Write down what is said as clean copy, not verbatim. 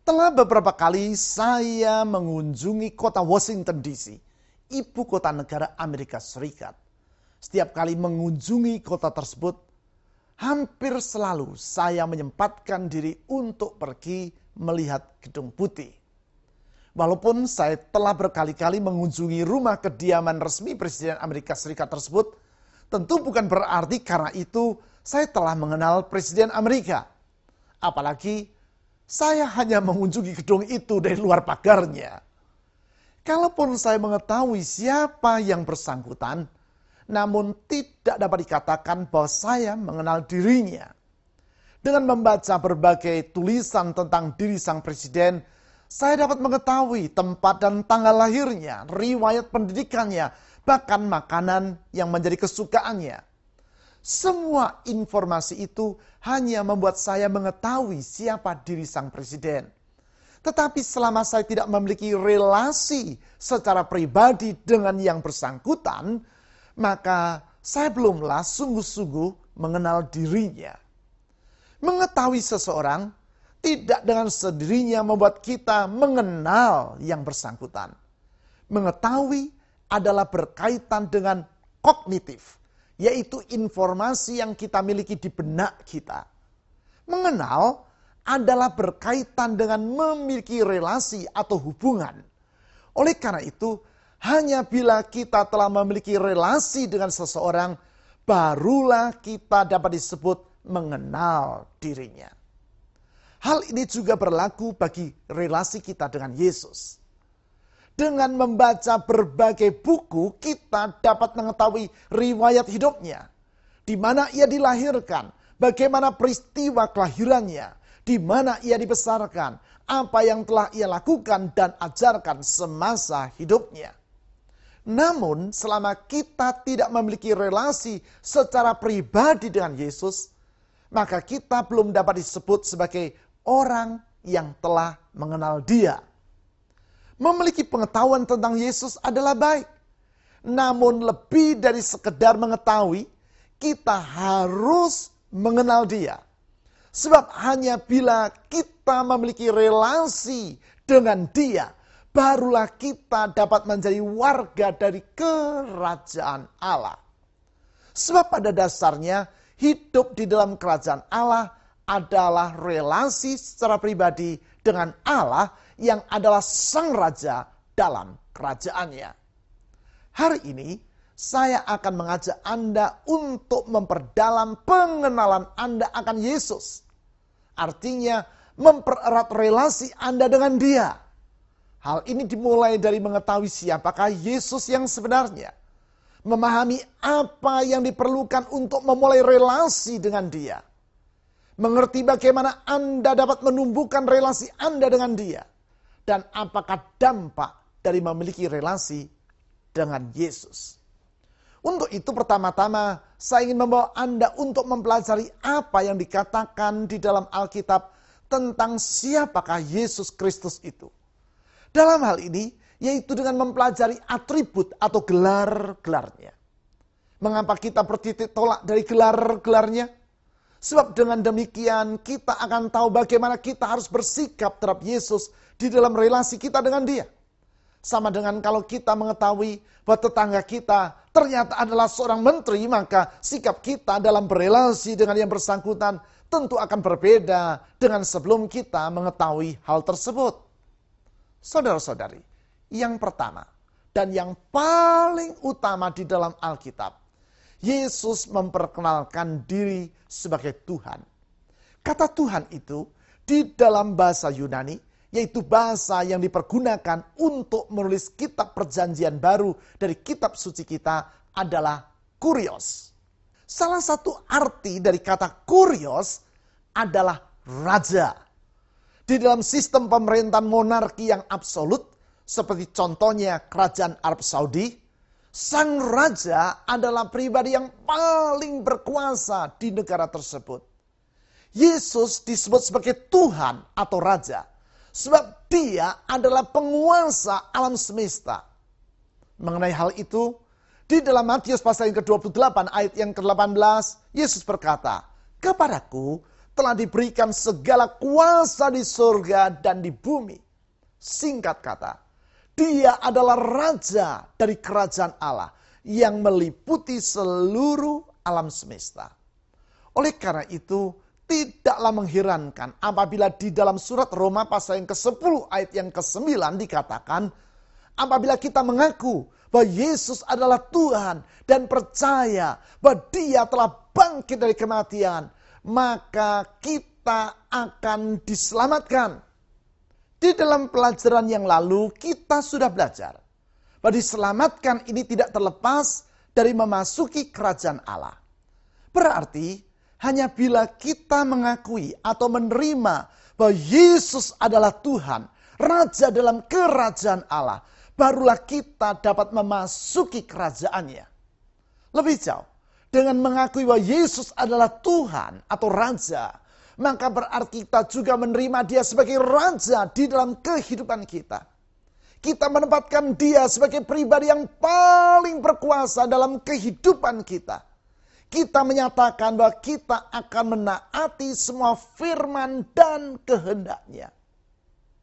Telah beberapa kali saya mengunjungi kota Washington DC, ibu kota negara Amerika Serikat. Setiap kali mengunjungi kota tersebut, hampir selalu saya menyempatkan diri untuk pergi melihat Gedung Putih. Walaupun saya telah berkali-kali mengunjungi rumah kediaman resmi Presiden Amerika Serikat tersebut, tentu bukan berarti karena itu saya telah mengenal Presiden Amerika. Apalagi saya hanya mengunjungi gedung itu dari luar pagarnya. Kalaupun saya mengetahui siapa yang bersangkutan, namun tidak dapat dikatakan bahwa saya mengenal dirinya. Dengan membaca berbagai tulisan tentang diri sang presiden, saya dapat mengetahui tempat dan tanggal lahirnya, riwayat pendidikannya, bahkan makanan yang menjadi kesukaannya. Semua informasi itu hanya membuat saya mengetahui siapa diri sang presiden. Tetapi selama saya tidak memiliki relasi secara pribadi dengan yang bersangkutan, maka saya belumlah sungguh-sungguh mengenal dirinya. Mengetahui seseorang tidak dengan sendirinya membuat kita mengenal yang bersangkutan. Mengetahui adalah berkaitan dengan kognitif, yaitu informasi yang kita miliki di benak kita. Mengenal adalah berkaitan dengan memiliki relasi atau hubungan. Oleh karena itu, hanya bila kita telah memiliki relasi dengan seseorang, barulah kita dapat disebut mengenal dirinya. Hal ini juga berlaku bagi relasi kita dengan Yesus. Dengan membaca berbagai buku, kita dapat mengetahui riwayat hidupnya. Di mana ia dilahirkan, bagaimana peristiwa kelahirannya, di mana ia dibesarkan, apa yang telah ia lakukan dan ajarkan semasa hidupnya. Namun, selama kita tidak memiliki relasi secara pribadi dengan Yesus, maka kita belum dapat disebut sebagai orang yang telah mengenal Dia. Memiliki pengetahuan tentang Yesus adalah baik. Namun lebih dari sekedar mengetahui, kita harus mengenal Dia. Sebab hanya bila kita memiliki relasi dengan Dia, barulah kita dapat menjadi warga dari kerajaan Allah. Sebab pada dasarnya, hidup di dalam kerajaan Allah adalah relasi secara pribadi dengan Allah yang adalah sang raja dalam kerajaannya. Hari ini saya akan mengajak Anda untuk memperdalam pengenalan Anda akan Yesus. Artinya mempererat relasi Anda dengan Dia. Hal ini dimulai dari mengetahui siapakah Yesus yang sebenarnya. Memahami apa yang diperlukan untuk memulai relasi dengan Dia. Mengerti bagaimana Anda dapat menumbuhkan relasi Anda dengan Dia. Dan apakah dampak dari memiliki relasi dengan Yesus. Untuk itu pertama-tama saya ingin membawa Anda untuk mempelajari apa yang dikatakan di dalam Alkitab tentang siapakah Yesus Kristus itu. Dalam hal ini, yaitu dengan mempelajari atribut atau gelar-gelarnya. Mengapa kita bertitik tolak dari gelar-gelarnya? Sebab dengan demikian kita akan tahu bagaimana kita harus bersikap terhadap Yesus di dalam relasi kita dengan Dia. Sama dengan kalau kita mengetahui bahwa tetangga kita ternyata adalah seorang menteri, maka sikap kita dalam berelasi dengan yang bersangkutan tentu akan berbeda dengan sebelum kita mengetahui hal tersebut. Saudara-saudari, yang pertama dan yang paling utama di dalam Alkitab, Yesus memperkenalkan diri sebagai Tuhan. Kata Tuhan itu di dalam bahasa Yunani, yaitu bahasa yang dipergunakan untuk menulis kitab perjanjian baru dari kitab suci kita adalah kurios. Salah satu arti dari kata kurios adalah raja. Di dalam sistem pemerintahan monarki yang absolut, seperti contohnya kerajaan Arab Saudi, sang raja adalah pribadi yang paling berkuasa di negara tersebut. Yesus disebut sebagai Tuhan atau Raja, sebab Dia adalah penguasa alam semesta. Mengenai hal itu, di dalam Matius pasal yang ke-28 ayat yang ke-18, Yesus berkata, "Kepadaku telah diberikan segala kuasa di surga dan di bumi. Singkat kata, Dia adalah Raja dari kerajaan Allah yang meliputi seluruh alam semesta. Oleh karena itu, tidaklah mengherankan apabila di dalam surat Roma pasal yang ke-10 ayat yang ke-9 dikatakan, apabila kita mengaku bahwa Yesus adalah Tuhan dan percaya bahwa Dia telah bangkit dari kematian, maka kita akan diselamatkan. Di dalam pelajaran yang lalu kita sudah belajar bahwa diselamatkan ini tidak terlepas dari memasuki kerajaan Allah. Berarti hanya bila kita mengakui atau menerima bahwa Yesus adalah Tuhan, Raja dalam kerajaan Allah, barulah kita dapat memasuki kerajaannya. Lebih jauh, dengan mengakui bahwa Yesus adalah Tuhan atau Raja, maka berarti kita juga menerima Dia sebagai Raja di dalam kehidupan kita. Kita menempatkan Dia sebagai pribadi yang paling berkuasa dalam kehidupan kita. Kita menyatakan bahwa kita akan menaati semua firman dan kehendak-Nya.